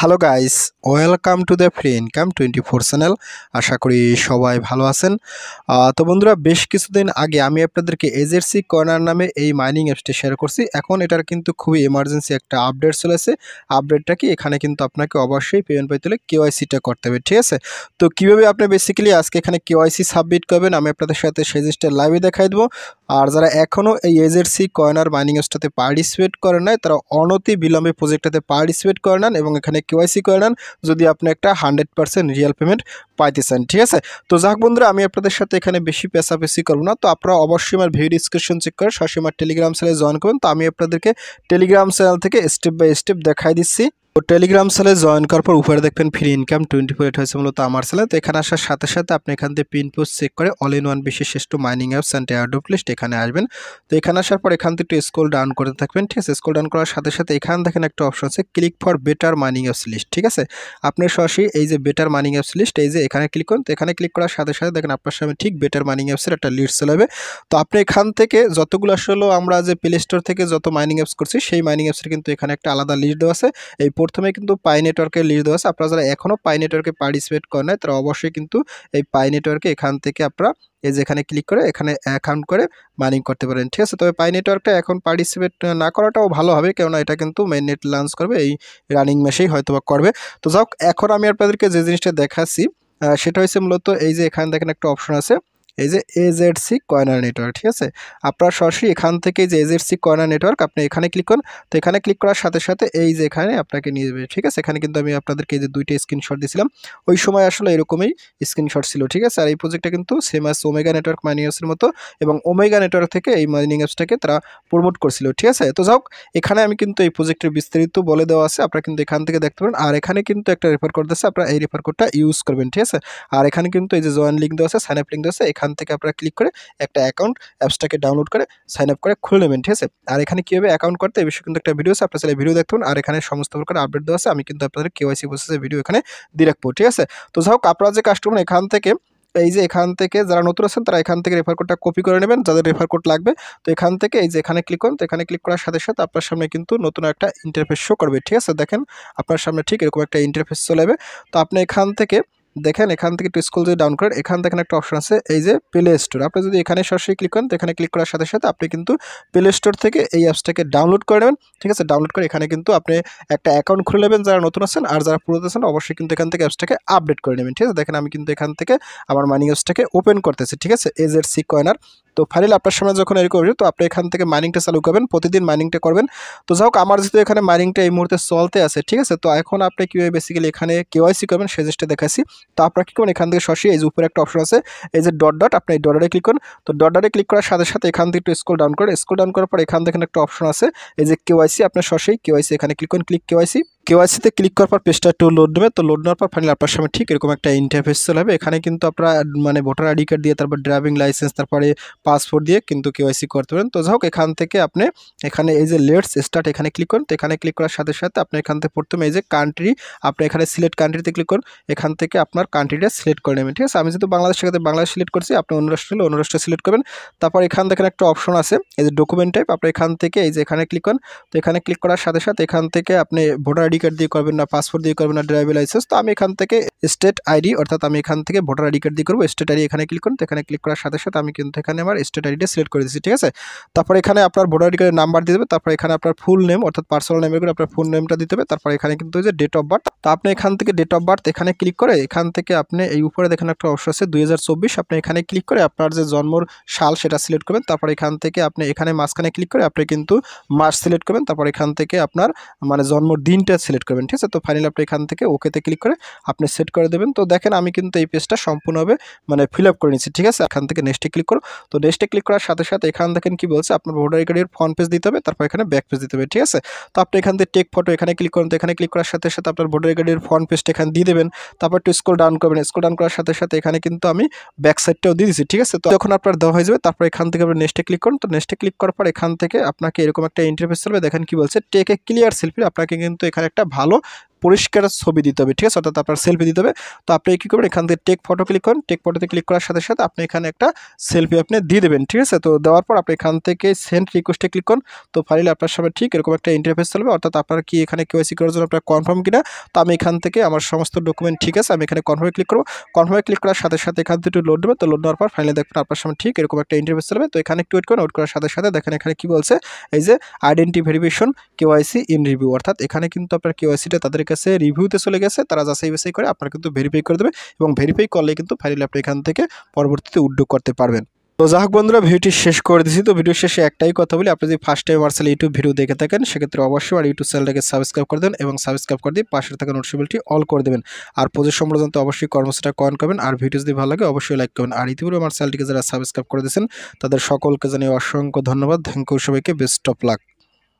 Hello guys, welcome to the free income 24 channel. আশা করি সবাই ভালো আছেন। তো বন্ধুরা, বেশ কিছুদিন আগে আমি আপনাদেরকে এজেরসি কর্নার নামে এই মাইনিং অ্যাপসটি শেয়ার করছি। এখন এটার কিন্তু খুবই এমার্জেন্সি একটা আপডেট চলেছে। আপডেটটা কি, এখানে কিন্তু আপনাকে অবশ্যই পেমেন্ট পাইতে হলে কেওয়াইসিটা করতে হবে, ঠিক আছে? তো কীভাবে আপনি বেসিক্যালি আজকে এখানে কেওয়াইসি সাবমিট করবেন আমি আপনাদের সাথে সেই জিনিসটা লাইভে দেখাই দেবো। আর যারা এখনও এই এজেরসি কর্নার মাইনিং অ্যাপসটাতে পার্টিসিপেট করেন নাই, তারা অনতি বিলম্বে প্রজেক্টটাতে পার্টিসিপেট করে নেন এবং এখানে কেওয়াইসি করে নেন যদি আপনি একটা 100% রিয়েল পেমেন্ট পাইতে চান, ঠিক আছে? তো যাক বন্ধুরা, আমি আপনাদের সাথে এখানে বেশি পেশাপেশি করবো না। তো আপনারা অবশ্যই আমার ভিডিও ডিসক্রিপশন চেক করে সরাসরি আমার টেলিগ্রাম চ্যানেলে জয়েন করবেন। তো আমি আপনাদেরকে টেলিগ্রাম চ্যানেল থেকে স্টেপ বাই স্টেপ দেখাই দিচ্ছি। তো টেলিগ্রাম চ্যানেলে জয়েন করার পর উপরে দেখবেন ফ্রি ইনকাম 24, এটা হচ্ছে মূলত আমার চ্যানেল। তো এখানে আসার সাথে সাথে আপনি এখান থেকে পিন পোস্ট চেক করে অল ইন ওয়ান বিশ্বের শ্রেষ্ঠ mining apps and airdrop list এখানে আসবেন। তো এখানে আসার পর এখান থেকে একটু স্ক্রল ডাউন করতে থাকবেন, ঠিক আছে? স্ক্রল ডাউন করার সাথে সাথে এখানে দেখেন একটা অপশন আছে click for better mining apps list, ঠিক আছে? আপনি সরাসরি এই যে বেটার মাইনিং অ্যাপস লিস্ট, এই যে এখানে ক্লিক করুন। তো এখানে ক্লিক করার সাথে সাথে দেখেন আপনার সামনে ঠিক বেটার মাইনিং অ্যাপসের একটা লিস্ট চলে যাবে। তো আপনি এখান থেকে যতগুলো আসলে আমরা যে প্লে স্টোর থেকে যত মাইনিং অ্যাপস করছি সেই মাইনিং অ্যাপসের কিন্তু এখানে একটা আলাদা লিস্ট দেওয়া আছে। এই প্রথমে কিন্তু পাই নেটওয়ার্কের লিস্ট দেওয়া আছে। আপনারা যারা এখনও পাই নেটওয়ার্কে পার্টিসিপেট করেন নাই, তারা অবশ্যই কিন্তু এই পাই নেটওয়ার্কে এখান থেকে আপনারা এই যে এখানে ক্লিক করে এখানে অ্যাকাউন্ট করে মাইনিং করতে পারেন, ঠিক আছে? তবে পাই নেটওয়ার্কটা এখন পার্টিসিপেট না করাটাও ভালো হবে, কেননা এটা কিন্তু মেইন নেট লঞ্চ করবে এই রানিং ম্যাশেই হয়তোবা করবে। তো যাক, এখন আমি আপনাদেরকে যে জিনিসটা দেখাচ্ছি সেটা হচ্ছে মূলত এই যে এখানে দেখেন একটা অপশন আছে এই যে এজেডসি কর্নার নেটওয়ার্ক, ঠিক আছে? আপনার সরাসরি এখান থেকে যে এজেডসি কর্নার নেটওয়ার্ক আপনি এখানে ক্লিক করুন। তো এখানে ক্লিক করার সাথে সাথে এই যে এখানে আপনাকে নিয়ে যাবে, ঠিক আছে? এখানে কিন্তু আমি আপনাদেরকে এই যে দুইটা স্ক্রিনশট দিয়েছিলাম, ওই সময় আসলে এরকমই স্ক্রিনশট ছিল, ঠিক আছে? আর এই প্রজেক্টটা কিন্তু সেম আস ওমেগা নেটওয়ার্ক মাইনিং অ্যাপসের মতো, এবং ওমেগা নেটওয়ার্ক থেকে এই মাইনিং অ্যাপসটাকে তারা প্রমোট করছিল, ঠিক আছে? তো যাক, এখানে আমি কিন্তু এই প্রজেক্টের বিস্তারিত বলে দেওয়া আছে, আপনারা কিন্তু এখান থেকে দেখতে পারেন। আর এখানে কিন্তু একটা রেফার কোড আছে, আপনারা এই রেফার কোডটা ইউজ করবেন, ঠিক আছে? আর এখানে কিন্তু এই যে জয়েন লিঙ্ক দেওয়া আছে, সাইন আপ লিঙ্ক দেওয়া আছে, এখান থেকে আপনারা ক্লিক করে একটা অ্যাকাউন্ট অ্যাপসটাকে ডাউনলোড করে সাইন আপ করে খুলে নেবেন, ঠিক আছে? আর এখানে কীভাবে অ্যাকাউন্ট করতে এই বিষয়ে কিন্তু একটা ভিডিও আছে, আপনারা চাইলে ভিডিও দেখতে পারেন। আর এখানে সমস্ত প্রকার আপডেট দেওয়া আছে, আমি কিন্তু আপনাদের কেওয়াইসি প্রসেসের ভিডিও এখানে দিয়ে রাখবো, ঠিক আছে? তো যাই হোক, আপনারা যে কাস্টমার এখান থেকে এই যে এখান থেকে যারা নতুন আছেন তারা এখান থেকে রেফার কোডটা কপি করে নেবেন, যাদের রেফার কোড লাগবে। তো এখান থেকে এই যে এখানে ক্লিক করুন। তো এখানে ক্লিক করার সাথে সাথে আপনার সামনে কিন্তু নতুন একটা ইন্টারফেস শো করবে, ঠিক আছে? দেখেন আপনার সামনে ঠিক এরকম একটা ইন্টারফেস চলে যাবে। তো আপনি এখান থেকে দেখেন, এখান থেকে একটু স্ক্রল যদি ডাউন করেন, এখান থেকে একটা অপশন আছে এই যে প্লে স্টোর। আপনি যদি এখানে সরাসরি ক্লিক করেন, তো এখানে ক্লিক করার সাথে সাথে আপনি কিন্তু প্লে স্টোর থেকে এই অ্যাপসটাকে ডাউনলোড করে নেবেন, ঠিক আছে? ডাউনলোড করে এখানে কিন্তু আপনি একটা অ্যাকাউন্ট খুলে নেবেন যারা নতুন আছেন, আর যারা পুরাতন আছেন অবশ্যই কিন্তু এখান থেকে অ্যাপসটাকে আপডেট করে নেবেন, ঠিক আছে? দেখেন আমি কিন্তু এখান থেকে আমার মাইনিং অ্যাপসটাকে ওপেন করতেছি, ঠিক আছে? এজেডসি কর্নার। তো ফাইনালি আপনার সামনে যখন এরকম হবে, তো আপনি এখান থেকে মাইনিংটা চালু করবেন, প্রতিদিন মাইনিংটা করবেন। তো যাই হোক, আমার যেহেতু এখানে মাইনিংটা এই মুহূর্তে চলতে আছে, ঠিক আছে? তো এখন আপনি কীভাবে বেসিক্যালি এখানে কেওয়াইসি করবেন সেই জিনিসটা দেখাচ্ছি। তো আপনারা কী করবেন, এখান থেকে সরাসরি এই যে উপরে একটা অপশন আছে এই যে ডট ডট, আপনি এই ডটে ক্লিক করুন। তো ডটে ক্লিক করার সাথে সাথে এখান থেকে একটু স্ক্রল ডাউন করেন। স্ক্রল ডাউন করার পর এখান থেকে একটা অপশন আছে এই যে কেওয়াইসি, আপনার সরাসরি কেওয়াইসি এখানে ক্লিক করুন। ক্লিক কেওয়াইসি, কেওয়াইসিতে ক্লিক করার পর পেজটা একটু লোড নেবে। তো লোড নেওয়ার পর ফাইনালি আপনার সামনে ঠিক এরকম একটা ইন্টারফেস চলে হবে। এখানে কিন্তু আপনারা মানে ভোটার আইডি কার্ড দিয়ে, তারপর ড্রাইভিং লাইসেন্স, তারপরে পাসপোর্ট দিয়ে কিন্তু কেওয়াইসি করতে পারেন। তো যাই হোক, এখান থেকে আপনি এখানে এই যে লেটস স্টার্ট এখানে ক্লিক করুন। তো এখানে ক্লিক করার সাথে সাথে আপনি এখান থেকে প্রথমে এই যে কান্ট্রি, আপনি এখানে সিলেক্ট কান্ট্রিতে ক্লিক করুন। এখান থেকে আপনার কান্ট্রিটা সিলেক্ট করে নেবেন, ঠিক আছে? আমি যেহেতু বাংলাদেশ, সেক্ষেত্রে বাংলাদেশ সিলেক্ট করছি, আপনি অন্য রাষ্ট্র হলে অন্য রাষ্ট্র সিলেক্ট করবেন। তারপর এখান থেকে একটা অপশন আছে এই যে ডকুমেন্ট টাইপ, আপনি এখান থেকে এই যে এখানে ক্লিক করুন। তো এখানে ক্লিক করার সাথে সাথে এখান থেকে আপনি ভোটার আইডি কার্ড দিয়ে করবেন না পাসপোর্ট দিয়ে করবেন না ড্রাইভিং লাইসেন্স, তো আমি এখান থেকে স্টেট আইডি, অর্থাৎ আমি এখান থেকে ভোটার আইডি কার্ড দিয়ে করবো। স্টেট আইডি এখানে ক্লিক করুন। তো এখানে ক্লিক করার সাথে সাথে আমি কিন্তু এখানে আমার স্টেট আইডিটা সিলেক্ট করে দিচ্ছি, ঠিক আছে? তারপর এখানে আপনার ভোটার আইডি কার্ডের নাম্বার দিয়ে দেবে। তারপর এখানে আপনার ফুল নেম, অর্থাৎ পার্সোনাল নেমের করে আপনার ফুল নেমটা দিতে হবে। তারপর এখানে কিন্তু যে ডেট অফ বার্থ, তো আপনি এখান থেকে ডেট অফ বার্থ এখানে ক্লিক করে এখান থেকে আপনি এই উপরে দেখেন একটা অপশন আছে 2024, আপনি এখানে ক্লিক করে আপনার যে জন্মর সাল সেটা সিলেক্ট করবেন। তারপর এখান থেকে আপনি এখানে মাঝখানে ক্লিক করে আপনি কিন্তু মাস সিলেক্ট করবেন। তারপর এখান থেকে আপনার মানে জন্মর দিনটা সিলেক্ট করবেন, ঠিক আছে? তো ফাইনালি আপনি এখান থেকে ওকেতে ক্লিক করে আপনি সেট করে দেবেন। তো দেখেন আমি কিন্তু এই পেজটা সম্পূর্ণভাবে মানে ফিল আপ করে নিচ্ছি, ঠিক আছে? এখান থেকে নেক্সটে ক্লিক করো। তো নেক্সটে ক্লিক করার সাথে সাথে এখান দেখেন কি বলছে, আপনার ভোটার আইডি কার্ডের ফ্রন্ট পেজ দিতে হবে, তারপর এখানে ব্যাক পেজ দিতে হবে, ঠিক আছে? তো আপনি এখান থেকে টেক ফটো এখানে ক্লিক করুন। তো এখানে ক্লিক করার সাথে সাথে আপনার ভোটার আইডি কার্ডের ফ্রন্ট পেজটা এখানে দিয়ে দেবেন। তারপর একটু স্ক্রল ডাউন করবেন। স্ক্রল ডাউন করার সাথে সাথে এখানে কিন্তু আমি ব্যাক সাইডটাও দিয়ে দিচ্ছি, ঠিক আছে? তো যখন আপনার দেওয়া হয়ে যাবে, তারপর এখান থেকে আপনি নেক্সটে ক্লিক করুন। তো নেক্সটে ক্লিক করার পর এখান থেকে আপনাকে এরকম একটা ইন্টারফেস চলবে, দেখেন কি বলছে টেক এ ক্লিয়ার সেলফি। আপনাকে কিন্তু এখানে একটা ভালো পরিষ্কার ছবি দিতে হবে, ঠিক আছে, অর্থাৎ আপনার সেলফি দিতে হবে। তো আপনি কী করবেন, এখান থেকে টেক ফটো ক্লিক করেন, টেক ফটোতে ক্লিক করার সাথে সাথে আপনি এখানে একটা সেলফি আপনি দিয়ে দেবেন, ঠিক আছে। তো দেওয়ার পর আপনি এখান থেকে সেন্ড রিকোয়েস্টে ক্লিক করুন। তো ফাইনালি আপনার সামনে ঠিক এরকম একটা ইন্টারফেস চলবে, অর্থাৎ আপনার কি এখানে কেওয়াইসি করার জন্য আপনার কনফার্ম কিনা। তো আমি এখান থেকে আমার সমস্ত ডকুমেন্ট ঠিক আছে, আমি এখানে কনফার্মে ক্লিক করবো। কনফার্মে ক্লিক করার সাথে সাথে এখান থেকে একটু লোড দেবে। তো লোড দেওয়ার পর ফাইনালি দেখবেন আপনার সামনে ঠিক এরকম একটা ইন্টারফেস চলবে। তো এখানে একটু ওয়েট করুন, ওয়েট করার সাথে সাথে দেখেন এখানে কি বলছে, এই যে identity verification KYC in review, অর্থাৎ এখানে কিন্তু আপনার কেওয়াইসিটা তাদের কাছে রিভিউতে চলে গেছে, তারা যাচাই বাছাই করে আপনার কিন্তু ভেরিফাই করে দেবে, এবং ভেরিফাই করলে কিন্তু ফাইনালি আপনি এখান থেকে পরবর্তীতে উইথড্র করতে পারবেন। তো যাই হোক বন্ধুরা, ভিডিওটি শেষ করে দিচ্ছি। তো ভিডিও শেষে একটাই কথা বলি, আপনি যদি ফার্স্ট টাইম আমার ইউটিউব ভিডিও দেখে থাকেন সেক্ষেত্রে অবশ্যই আমার ইউটিউব চ্যানেলটাকে সাবস্ক্রাইব করে দেবেন, এবং সাবস্ক্রাইব করে দিয়ে পাশে থাকা নোটিফিকেশনটি অল করে দেবেন। আর প্রজেক্ট সম্পর্কে জানতে অবশ্যই কর্মসূচিটা কমেন্ট করবেন, আর ভিডিও যদি ভালো লাগে অবশ্যই লাইক করবেন। আর ইতিপূর্বে আমার চ্যানেলটিকে যারা সাবস্ক্রাইব করে দিয়েছেন তাদের সকলকে জানিয়ে অসংখ্য ধন্যবাদ। থ্যাংক ইউ সবাইকে, বেস্ট অফ লাক।